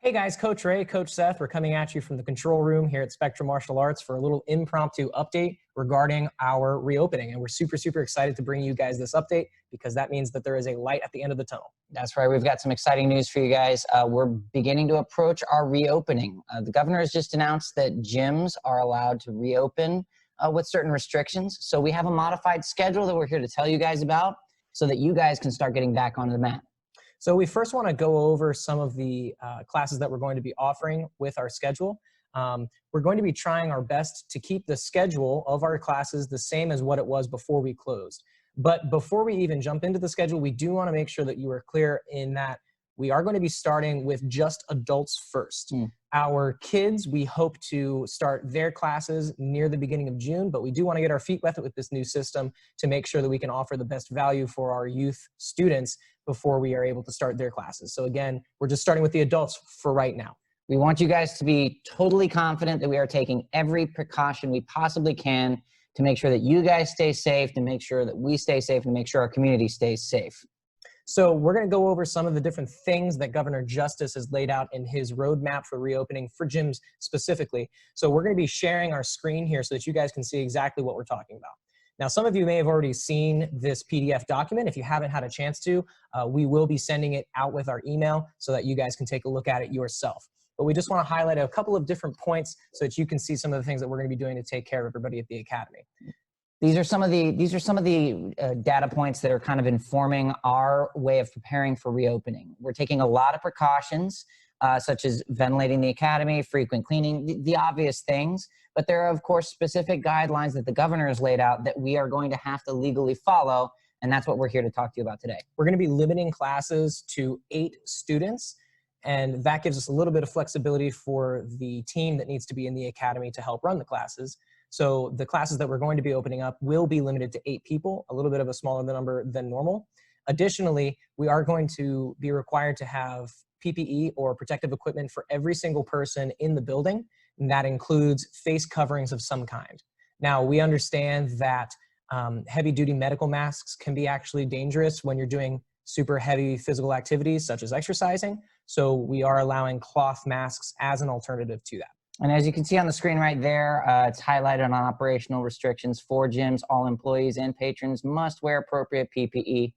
Hey guys, Coach Ray, Coach Seth, we're coming at you from the control room here at Spectrum Martial Arts for a little impromptu update regarding our reopening. And we're super excited to bring you guys this update because that means that there is a light at the end of the tunnel. That's right. We've got some exciting news for you guys. We're beginning to approach our reopening. The governor has just announced that gyms are allowed to reopen with certain restrictions. So we have a modified schedule that we're here to tell you guys about so that you guys can start getting back onto the mat. So we first want to go over some of the classes that we're going to be offering with our schedule. We're going to be trying our best to keep the schedule of our classes the same as what it was before we closed. But before we even jump into the schedule, we do want to make sure that you are clear in that we are going to be starting with just adults first. Our kids, we hope to start their classes near the beginning of June, but we do want to get our feet wet with this new system to make sure that we can offer the best value for our youth students before we are able to start their classes. So again, we're just starting with the adults for right now. We want you guys to be totally confident that we are taking every precaution we possibly can to make sure that you guys stay safe, to make sure that we stay safe, and to make sure our community stays safe. So we're going to go over some of the different things that Governor Justice has laid out in his roadmap for reopening for gyms specifically. So we're going to be sharing our screen here so that you guys can see exactly what we're talking about. Now, some of you may have already seen this PDF document. If you haven't had a chance to, we will be sending it out with our email so that you guys can take a look at it yourself. But we just want to highlight a couple of different points so that you can see some of the things that we're going to be doing to take care of everybody at the Academy. These are some of the data points that are kind of informing our way of preparing for reopening. We're taking a lot of precautions, such as ventilating the Academy, frequent cleaning, the obvious things. But there are, of course, specific guidelines that the governor has laid out that we are going to have to legally follow, and that's what we're here to talk to you about today. We're going to be limiting classes to 8 students, and that gives us a little bit of flexibility for the team that needs to be in the Academy to help run the classes. So the classes that we're going to be opening up will be limited to 8 people, a little bit of a smaller number than normal. Additionally, we are going to be required to have PPE or protective equipment for every single person in the building, and that includes face coverings of some kind. Now, we understand that heavy-duty medical masks can be actually dangerous when you're doing super heavy physical activities such as exercising, so we are allowing cloth masks as an alternative to that. And as you can see on the screen right there, it's highlighted on operational restrictions for gyms. All employees and patrons must wear appropriate PPE.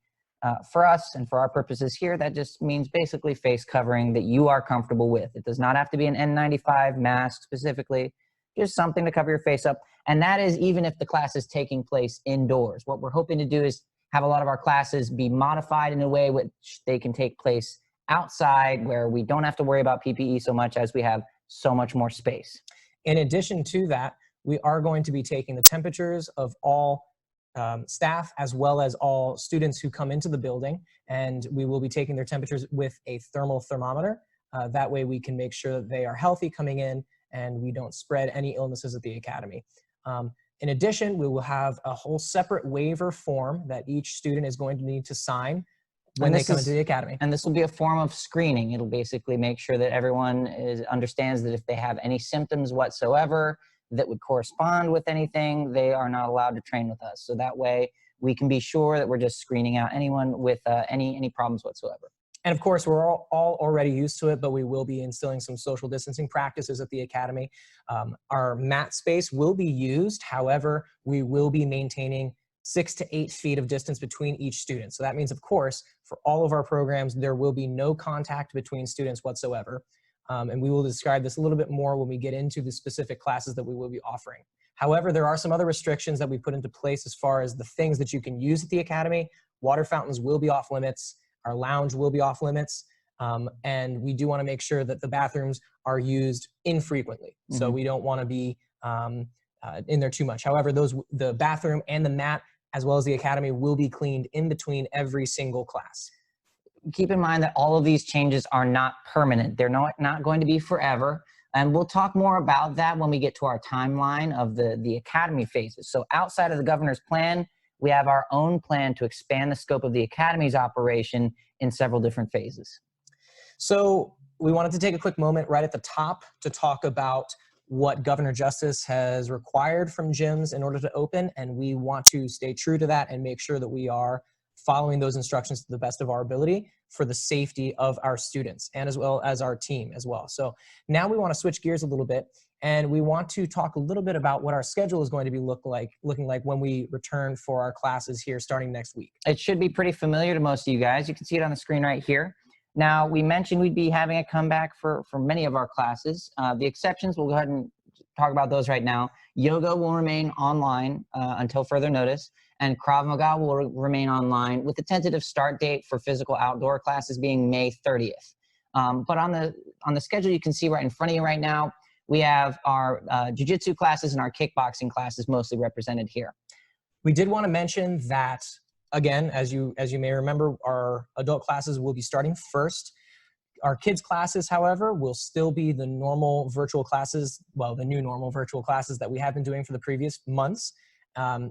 For us and for our purposes here, that just means basically face covering that you are comfortable with. It does not have to be an N95 mask specifically, just something to cover your face up. And that is even if the class is taking place indoors. What we're hoping to do is have a lot of our classes be modified in a way which they can take place outside where we don't have to worry about PPE so much as we have so much more space. In addition to that, we are going to be taking the temperatures of all staff as well as all students who come into the building, and we will be taking their temperatures with a thermal thermometer. That way we can make sure that they are healthy coming in and we don't spread any illnesses at the Academy. In addition, we will have a whole separate waiver form that each student is going to need to sign when they come into the Academy. And this will be a form of screening. It'll basically make sure that everyone understands that if they have any symptoms whatsoever that would correspond with anything, they are not allowed to train with us. So that way we can be sure that we're just screening out anyone with any problems whatsoever. And of course, we're all already used to it, but we will be instilling some social distancing practices at the Academy. Our mat space will be used. However, we will be maintaining 6 to 8 feet of distance between each student. So that means, of course, for all of our programs, there will be no contact between students whatsoever. And we will describe this a little bit more when we get into the specific classes that we will be offering. However, there are some other restrictions that we put into place as far as the things that you can use at the Academy. Water fountains will be off limits. Our lounge will be off limits. And we do want to make sure that the bathrooms are used infrequently. So we don't want to be in there too much. However, the bathroom and the mat, as well as the Academy, will be cleaned in between every single class. Keep in mind that all of these changes are not permanent. They're not going to be forever. And we'll talk more about that when we get to our timeline of the Academy phases. So outside of the governor's plan, we have our own plan to expand the scope of the Academy's operation in several different phases. So we wanted to take a quick moment right at the top to talk about what Governor Justice has required from gyms in order to open, and we want to stay true to that and make sure that we are following those instructions to the best of our ability for the safety of our students and as well as our team as well. So now we want to switch gears a little bit, and we want to talk a little bit about what our schedule is going to be looking like when we return for our classes here starting next week. It should be pretty familiar to most of you guys. You can see it on the screen right here. Now, we mentioned we'd be having a comeback for many of our classes. The exceptions, we'll go ahead and talk about those right now. Yoga will remain online until further notice, and Krav Maga will remain online with the tentative start date for physical outdoor classes being May 30th. But on the schedule you can see right in front of you right now, we have our jiu-jitsu classes and our kickboxing classes mostly represented here. We did want to mention that, again, as you may remember, our adult classes will be starting first. Our kids classes, however, will still be the normal virtual classes, well, the new normal virtual classes that we have been doing for the previous months.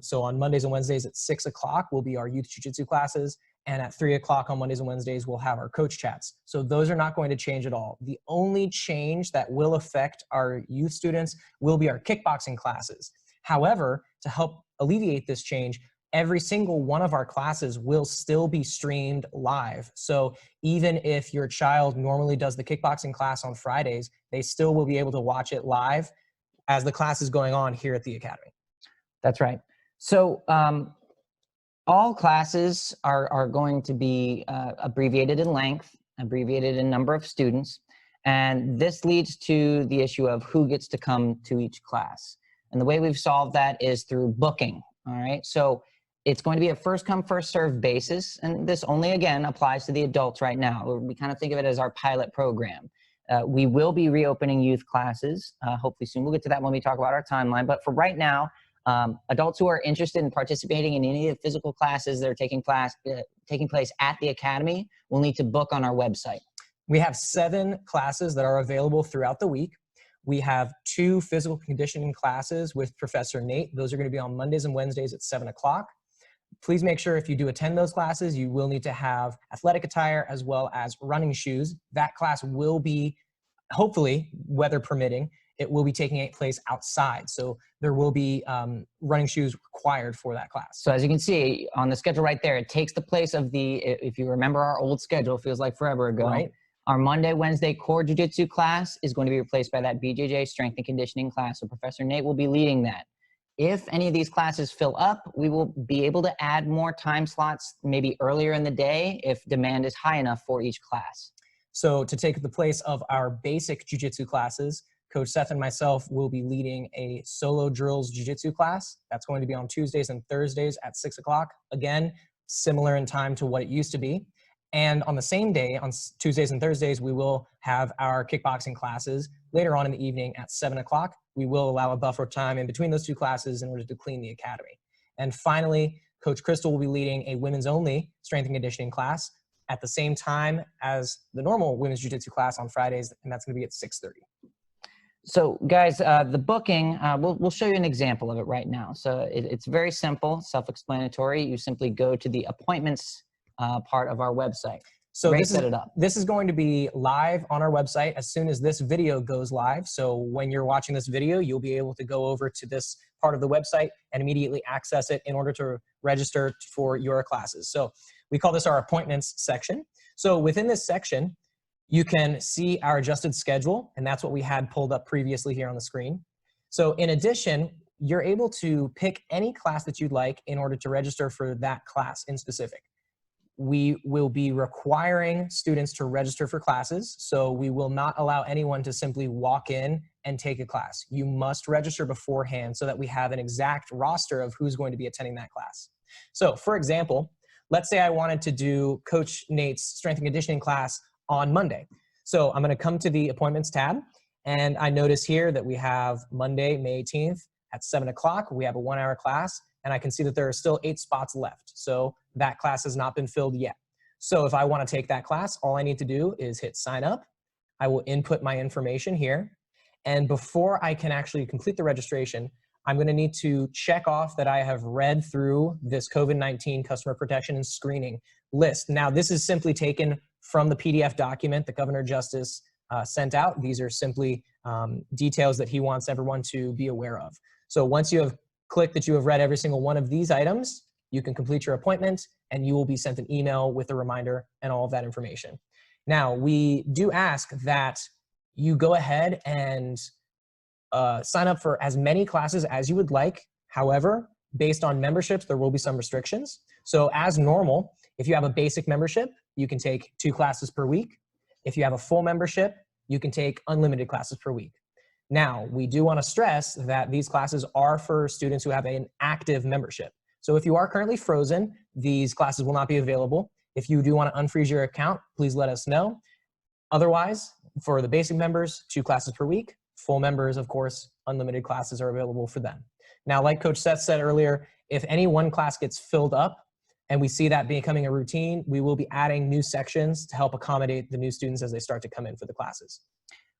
So on Mondays and Wednesdays at 6 o'clock will be our youth jiu-jitsu classes, and at 3 o'clock on Mondays and Wednesdays we'll have our coach chats. So those are not going to change at all. The only change that will affect our youth students will be our kickboxing classes. However, to help alleviate this change, every single one of our classes will still be streamed live. So even if your child normally does the kickboxing class on Fridays, they still will be able to watch it live as the class is going on here at the Academy. That's right. So all classes are going to be abbreviated in length, abbreviated in number of students, and this leads to the issue of who gets to come to each class. And the way we've solved that is through booking, all right? So it's going to be a first come, first served basis, and this only, again, applies to the adults right now. We kind of think of it as our pilot program. We will be reopening youth classes, hopefully soon. We'll get to that when we talk about our timeline, but for right now, adults who are interested in participating in any of the physical classes that are taking place at the Academy will need to book on our website. We have 7 classes that are available throughout the week. We have 2 physical conditioning classes with Professor Nate. Those are going to be on Mondays and Wednesdays at 7 o'clock. Please make sure if you do attend those classes, you will need to have athletic attire as well as running shoes. That class will be, hopefully, weather permitting, it will be taking place outside. So there will be running shoes required for that class. So as you can see on the schedule right there, it takes the place of the, if you remember our old schedule, feels like forever ago. Right. Our Monday, Wednesday core jiu-jitsu class is going to be replaced by that BJJ strength and conditioning class. So Professor Nate will be leading that. If any of these classes fill up, we will be able to add more time slots maybe earlier in the day if demand is high enough for each class. So to take the place of our basic jiu-jitsu classes, Coach Seth and myself will be leading a solo drills jiu-jitsu class. That's going to be on Tuesdays and Thursdays at 6 o'clock. Again, similar in time to what it used to be. And on the same day, on Tuesdays and Thursdays, we will have our kickboxing classes later on in the evening at 7 o'clock. We will allow a buffer time in between those 2 classes in order to clean the academy. And finally, Coach Crystal will be leading a women's only strength and conditioning class at the same time as the normal women's jiu-jitsu class on Fridays, and that's going to be at 6:30. So guys, the booking, we'll show you an example of it right now. So it's very simple, self-explanatory. You simply go to the appointments part of our website. So this is going to be live on our website as soon as this video goes live. So when you're watching this video, you'll be able to go over to this part of the website and immediately access it in order to register for your classes. So we call this our appointments section. So within this section, you can see our adjusted schedule, and that's what we had pulled up previously here on the screen. So in addition, you're able to pick any class that you'd like in order to register for that class in specific. We will be requiring students to register for classes, so we will not allow anyone to simply walk in and take a class. You must register beforehand so that we have an exact roster of who's going to be attending that class. So for example, let's say I wanted to do Coach Nate's strength and conditioning class on Monday. So I'm going to come to the appointments tab, and I notice here that we have Monday, May 18th at 7 o'clock. We have a 1-hour class, and I can see that there are still 8 spots left. So that class has not been filled yet. So if I want to take that class, all I need to do is hit sign up. I will input my information here. And before I can actually complete the registration, I'm going to need to check off that I have read through this COVID-19 customer protection and screening list. Now, this is simply taken from the PDF document that Governor Justice sent out. These are simply details that he wants everyone to be aware of. So once you have clicked that you have read every single one of these items, you can complete your appointment and you will be sent an email with a reminder and all of that information. Now, we do ask that you go ahead and sign up for as many classes as you would like. However, based on memberships, there will be some restrictions. So as normal, if you have a basic membership, you can take 2 classes per week. If you have a full membership, you can take unlimited classes per week. Now, we do want to stress that these classes are for students who have an active membership. So if you are currently frozen, these classes will not be available. If you do want to unfreeze your account, please let us know. Otherwise, for the basic members, 2 classes per week. Full members, of course, unlimited classes are available for them. Now, like Coach Seth said earlier, if any one class gets filled up and we see that becoming a routine, we will be adding new sections to help accommodate the new students as they start to come in for the classes.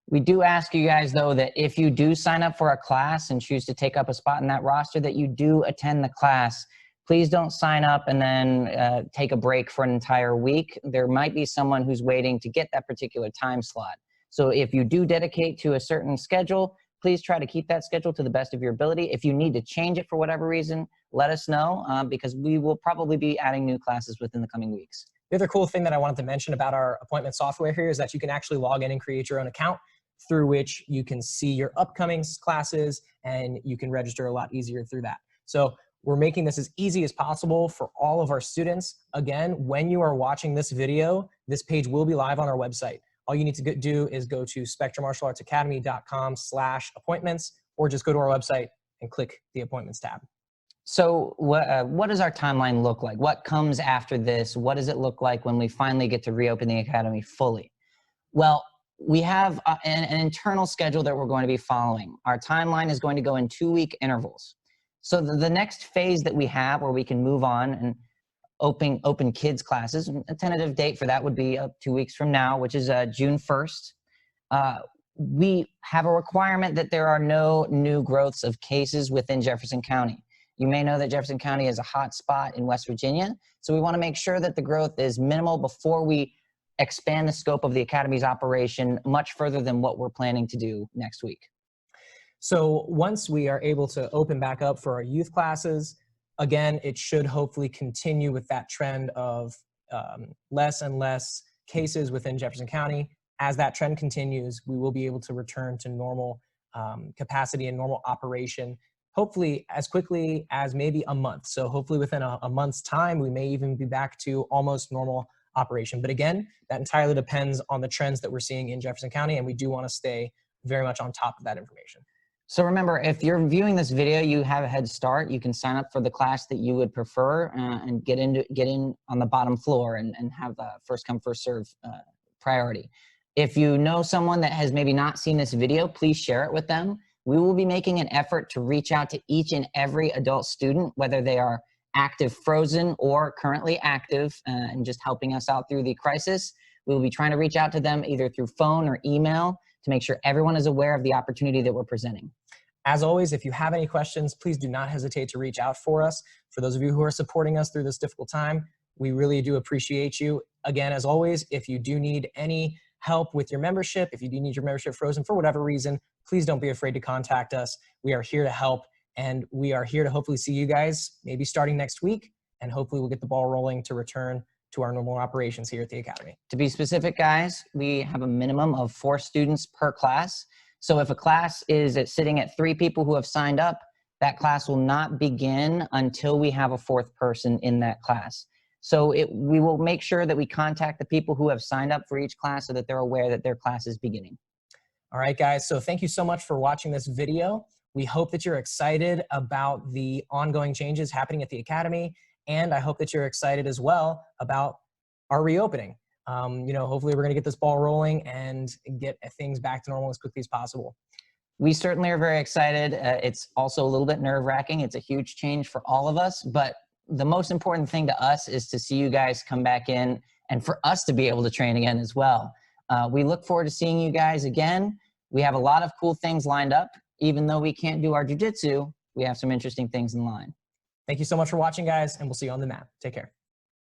We do ask you guys, though, that if you do sign up for a class and choose to take up a spot in that roster, that you do attend the class. Please don't sign up and then take a break for an entire week. There might be someone who's waiting to get that particular time slot. So if you do dedicate to a certain schedule, please try to keep that schedule to the best of your ability. If you need to change it for whatever reason, let us know because we will probably be adding new classes within the coming weeks. The other cool thing that I wanted to mention about our appointment software here is that you can actually log in and create your own account through which you can see your upcoming classes and you can register a lot easier through that. So we're making this as easy as possible for all of our students. Again, when you are watching this video, this page will be live on our website. All you need to do is go to spectrummartialartsacademy.com/appointments or just go to our website and click the appointments tab. So what does our timeline look like? What comes after this? What does it look like when we finally get to reopen the academy fully? Well, we have an internal schedule that we're going to be following. Our timeline is going to go in 2-week intervals. So the next phase that we have where we can move on and open kids classes, a tentative date for that would be 2 weeks from now, which is June 1st. We have a requirement that there are no new growths of cases within Jefferson County. You may know that Jefferson County is a hot spot in West Virginia, so we want to make sure that the growth is minimal before we expand the scope of the Academy's operation much further than what we're planning to do next week. So once we are able to open back up for our youth classes, again, it should hopefully continue with that trend of less and less cases within Jefferson County. As that trend continues, we will be able to return to normal capacity and normal operation, hopefully as quickly as maybe a month. So hopefully within a month's time, we may even be back to almost normal operation. But again, that entirely depends on the trends that we're seeing in Jefferson County, and we do want to stay very much on top of that information. So remember, if you're viewing this video, you have a head start. You can sign up for the class that you would prefer and get in on the bottom floor and have the first come, first serve priority. If you know someone that has maybe not seen this video, please share it with them. We will be making an effort to reach out to each and every adult student, whether they are active frozen or currently active and just helping us out through the crisis. We will be trying to reach out to them either through phone or email to make sure everyone is aware of the opportunity that we're presenting. As always, if you have any questions, please do not hesitate to reach out for us. For those of you who are supporting us through this difficult time, we really do appreciate you. Again, as always, if you do need any help with your membership, if you do need your membership frozen for whatever reason, please don't be afraid to contact us. We are here to help, and we are here to hopefully see you guys maybe starting next week, and hopefully we'll get the ball rolling to return to our normal operations here at the Academy. To be specific, guys, we have a minimum of 4 students per class. So if a class is sitting at 3 people who have signed up, that class will not begin until we have a 4th person in that class. So we will make sure that we contact the people who have signed up for each class so that they're aware that their class is beginning. All right, guys. So thank you so much for watching this video. We hope that you're excited about the ongoing changes happening at the Academy. And I hope that you're excited as well about our reopening. Hopefully we're going to get this ball rolling and get things back to normal as quickly as possible. We certainly are very excited. It's also a little bit nerve-wracking. It's a huge change for all of us, but the most important thing to us is to see you guys come back in and for us to be able to train again as well. We look forward to seeing you guys again. We have a lot of cool things lined up. Even though we can't do our jiu-jitsu, we have some interesting things in line. Thank you so much for watching, guys, and we'll see you on the mat. Take care.